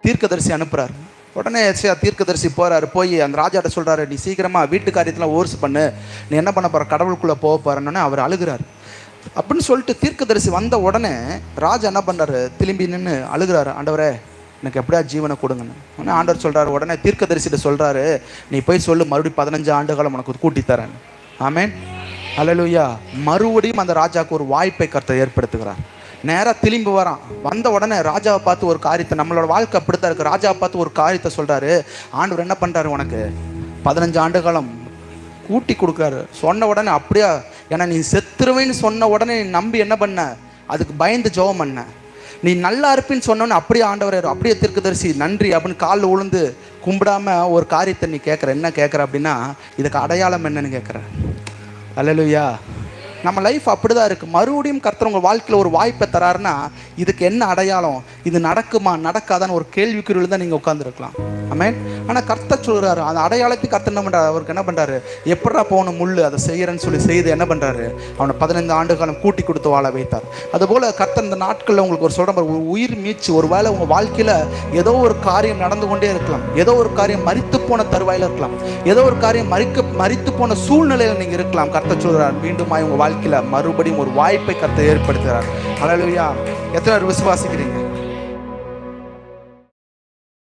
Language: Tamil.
தீர்க்கதரிசி அனுப்புகிறார். உடனே எஸ்ஐயா தீர்க்கதரிசி போகிறாரு. போய் அந்த ராஜாட்ட சொல்கிறாரு, நீ சீக்கிரமாக வீட்டு காரியத்தில் ஓர்ஸ் பண்ணு, நீ என்ன பண்ண போகிற, கடவுளுக்குள்ளே போக போகிறேன்னு அவர் அழுகிறார். அப்படின்னு சொல்லிட்டு தீர்க்கதரிசி வந்த உடனே ராஜா என்ன பண்ணுறாரு, திரும்பி நின்று அழுகிறாரு, ஆண்டவரே எனக்கு எப்படியா ஜீவனை கொடுங்கன்னு. உடனே ஆண்டவர் சொல்கிறாரு, உடனே தீர்க்கதரிசிட்ட சொல்கிறாரு, நீ போய் சொல்லு மறுபடியும் 15 ஆண்டுகாலம் உனக்கு கூட்டித்தரேன். ஆமேன், அல்லேலூயா. மறுபடியும் அந்த ராஜாவுக்கு ஒரு வாய்ப்பை கர்த்தர் ஏற்படுத்துகிறார். நேராக திரும்பி வரான். வந்த உடனே ராஜாவை பார்த்து ஒரு காரியத்தை, நம்மளோட வாழ்க்கை அப்படித்தான் இருக்குது, ராஜாவை பார்த்து ஒரு காரியத்தை சொல்கிறாரு. ஆண்டவர் என்ன பண்ணுறாரு, உனக்கு 15 ஆண்டுகாலம் கூட்டி கொடுக்குறாரு. சொன்ன உடனே அப்படியா, ஏன்னா நீ செத்துருவேன்னு சொன்ன உடனே நீ நம்பி என்ன பண்ண, அதுக்கு பயந்து ஜெபம் பண்ண. நீ நல்லா இருப்பின்னு சொன்னோன்னு அப்படியே ஆண்டவர் அப்படியே தீர்க்கதரிசி நன்றி அப்படின்னு காலில் விழுந்து கும்பிடாம ஒரு காரியத்தை நீ கேட்குற. என்ன கேட்குற அப்படின்னா, இதுக்கு அடையாளம் என்னன்னு கேட்குற. அல்லேலூயா. நம்ம லைஃப் அப்படி தான் இருக்குது. மறுபடியும் கர்த்தர் உங்கள் வாழ்க்கையில் ஒரு வாய்ப்பை தராருன்னா இதுக்கு என்ன அடையாளம், இது நடக்குமா நடக்காதான்னு ஒரு கேள்விக்குறியில் தான் நீங்கள் உட்காந்துருக்கலாம். ஆமென். ஆனால் கர்த்தர் சொல்கிறாரு, அந்த அடையாளத்தை கர்த்தர் என்ன பண்ணுறாரு, அவருக்கு என்ன பண்ணுறாரு, எப்படா போகணும் முள்ளு அதை செய்கிறேன்னு சொல்லி செய்து என்ன பண்ணுறாரு, அவனை 15 ஆண்டு காலம் கூட்டி கொடுத்து வாழ வைத்தார். அதுபோல் கர்த்தர் இந்த நாட்களில் உங்களுக்கு ஒரு சொல்கிற ஒரு உயிர் மீச்சு, ஒரு வேளை உங்கள் வாழ்க்கையில் ஏதோ ஒரு காரியம் நடந்து கொண்டே இருக்கலாம், ஏதோ ஒரு காரியம் மரித்து போன தருவாயில் இருக்கலாம், ஏதோ ஒரு காரியம் மரித்து போன சூழ்நிலையில் நீங்கள் இருக்கலாம். கர்த்தர் சொல்கிறார், மீண்டும் உங்கள் வாழ்க்கையில் மறுபடியும் ஒரு வாய்ப்பை கர்த்தர் ஏற்படுத்துகிறார். அல்லேலூயா. எத்தனை பேர் விசுவாசிக்கிறீங்க?